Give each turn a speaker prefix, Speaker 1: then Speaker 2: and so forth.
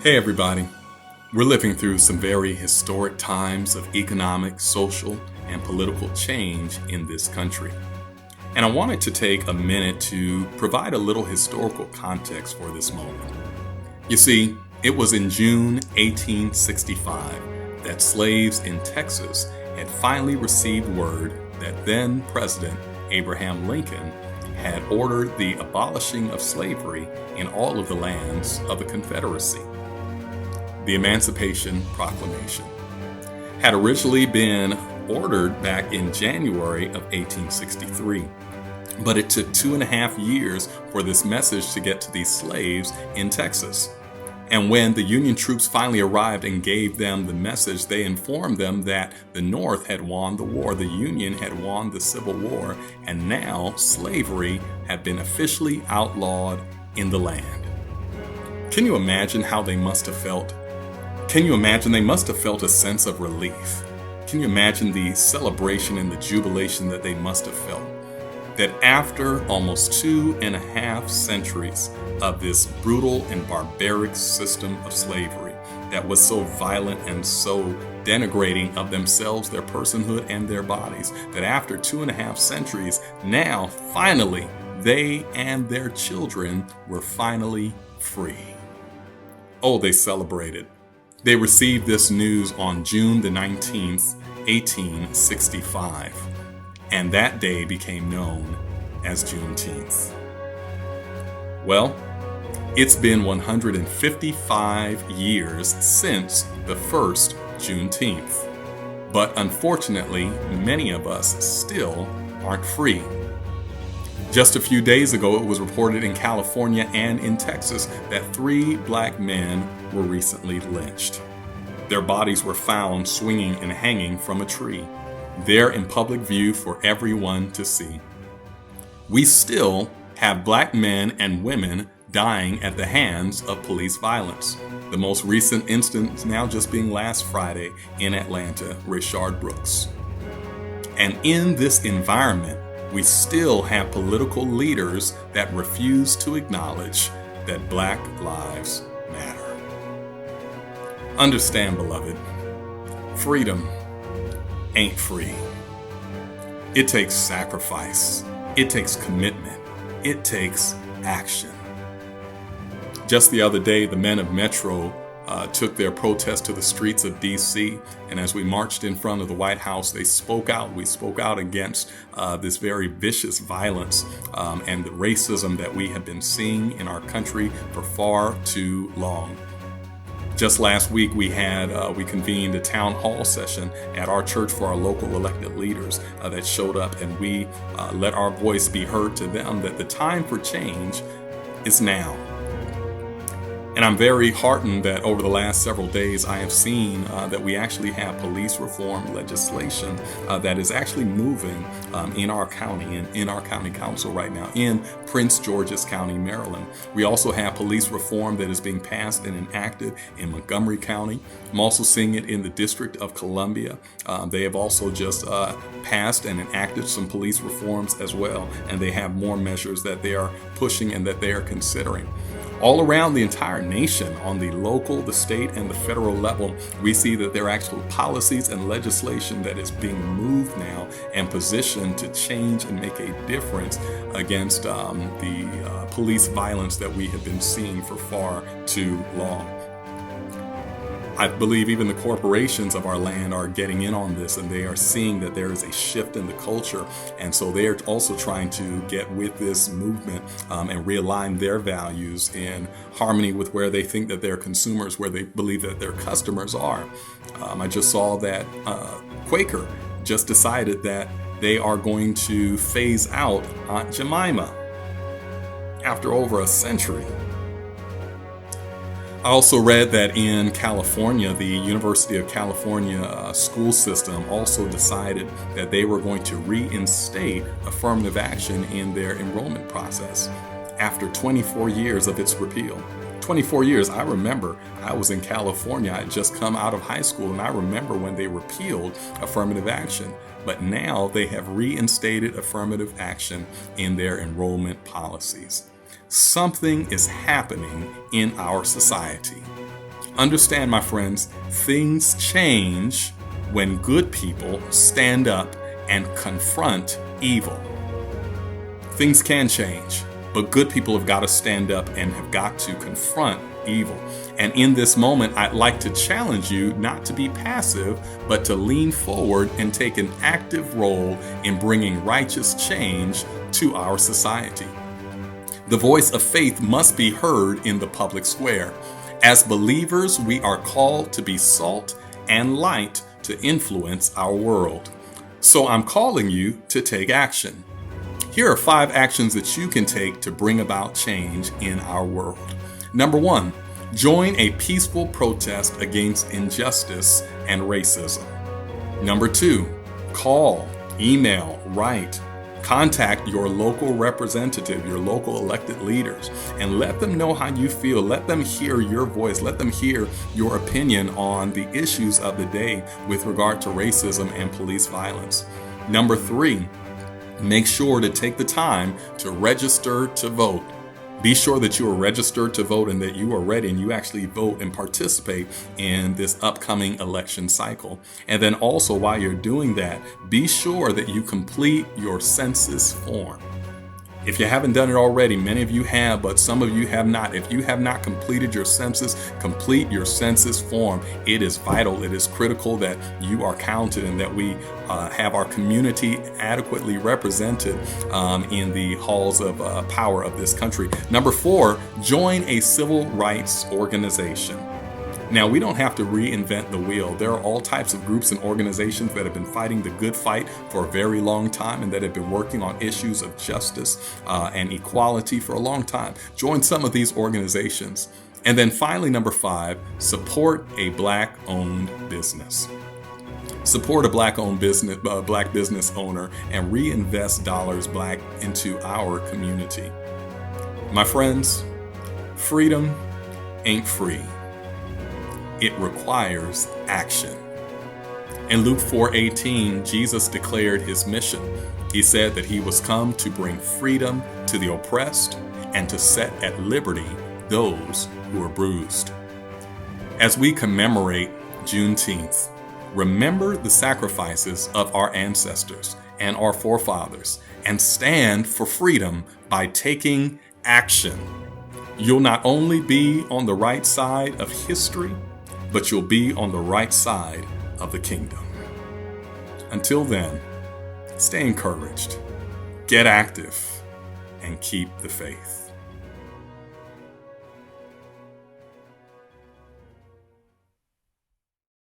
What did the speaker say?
Speaker 1: Hey, everybody. We're living through some very historic times of economic, social, and political change in this country. And I wanted to take a minute to provide a little historical context for this moment. You see, it was in June 1865 that slaves in Texas had finally received word that then President Abraham Lincoln had ordered the abolishing of slavery in all of the lands of the Confederacy. The Emancipation Proclamation had originally been ordered back in January of 1863, but it took 2.5 years for this message to get to these slaves in Texas. And when the Union troops finally arrived and gave them the message, they informed them that the North had won the war, the Union had won the Civil War, and now slavery had been officially outlawed in the land. Can you imagine how they must have felt? Can you imagine they must have felt a sense of relief? Can you imagine the celebration and the jubilation that they must have felt? That after almost 2.5 centuries of this brutal and barbaric system of slavery that was so violent and so denigrating of themselves, their personhood, and their bodies, that after 2.5 centuries, now finally they and their children were finally free. Oh, they celebrated. They received this news on June the 19th, 1865, and that day became known as Juneteenth. Well, it's been 155 years since the first Juneteenth, but unfortunately, many of us still aren't free. Just a few days ago, it was reported in California and in Texas that 3 black men were recently lynched. Their bodies were found swinging and hanging from a tree, there in public view for everyone to see. We still have black men and women dying at the hands of police violence. The most recent instance now just being last Friday in Atlanta, Rayshard Brooks. And in this environment, we still have political leaders that refuse to acknowledge that black lives matter. Understand, beloved, freedom ain't free. It takes sacrifice. It takes commitment. It takes action. Just the other day, the men of Metro took their protest to the streets of D.C. And as we marched in front of the White House, they spoke out. We spoke out against this very vicious violence and the racism that we have been seeing in our country for far too long. Just last week, we convened a town hall session at our church for our local elected leaders that showed up, and we let our voice be heard to them that the time for change is now. And I'm very heartened that over the last several days, I have seen that we actually have police reform legislation that is actually moving in our county and in our county council right now in Prince George's County, Maryland. We also have police reform that is being passed and enacted in Montgomery County. I'm also seeing it in the District of Columbia. They have also just passed and enacted some police reforms as well, and they have more measures that they are pushing and that they are considering. All around the entire nation, on the local, the state, and the federal level, we see that there are actual policies and legislation that is being moved now and positioned to change and make a difference against the police violence that we have been seeing for far too long. I believe even the corporations of our land are getting in on this, and they are seeing that there is a shift in the culture. And so they are also trying to get with this movement and realign their values in harmony with where they think that their consumers, where they believe that their customers are. I just saw that Quaker just decided that they are going to phase out Aunt Jemima after over a century. I also read that in California, the University of California school system also decided that they were going to reinstate affirmative action in their enrollment process after 24 years of its repeal. 24 years, I remember I was in California. I had just come out of high school, and I remember when they repealed affirmative action. But now they have reinstated affirmative action in their enrollment policies. Something is happening in our society. Understand, my friends, things change when good people stand up and confront evil. Things can change, but good people have got to stand up and have got to confront evil. And in this moment, I'd like to challenge you not to be passive, but to lean forward and take an active role in bringing righteous change to our society. The voice of faith must be heard in the public square. As believers, we are called to be salt and light to influence our world. So I'm calling you to take action. Here are 5 actions that you can take to bring about change in our world. Number 1, join a peaceful protest against injustice and racism. Number 2, call, email, write, contact your local representative, your local elected leaders, and let them know how you feel. Let them hear your voice. Let them hear your opinion on the issues of the day with regard to racism and police violence. Number 3, make sure to take the time to register to vote. Be sure that you are registered to vote and that you are ready and you actually vote and participate in this upcoming election cycle. And then also, while you're doing that, be sure that you complete your census form. If you haven't done it already, many of you have, but some of you have not. If you have not completed your census, complete your census form. It is vital, it is critical that you are counted and that we have our community adequately represented in the halls of power of this country. Number 4, join a civil rights organization. Now, we don't have to reinvent the wheel. There are all types of groups and organizations that have been fighting the good fight for a very long time and that have been working on issues of justice and equality for a long time. Join some of these organizations. And then finally, number 5, support a Black-owned business. Support a Black-owned business, Black business owner, and reinvest dollars back into our community. My friends, freedom ain't free. It requires action. In Luke 4:18, Jesus declared his mission. He said that he was come to bring freedom to the oppressed and to set at liberty those who are bruised. As we commemorate Juneteenth, remember the sacrifices of our ancestors and our forefathers and stand for freedom by taking action. You'll not only be on the right side of history, but you'll be on the right side of the kingdom. Until then, stay encouraged, get active, and keep the faith.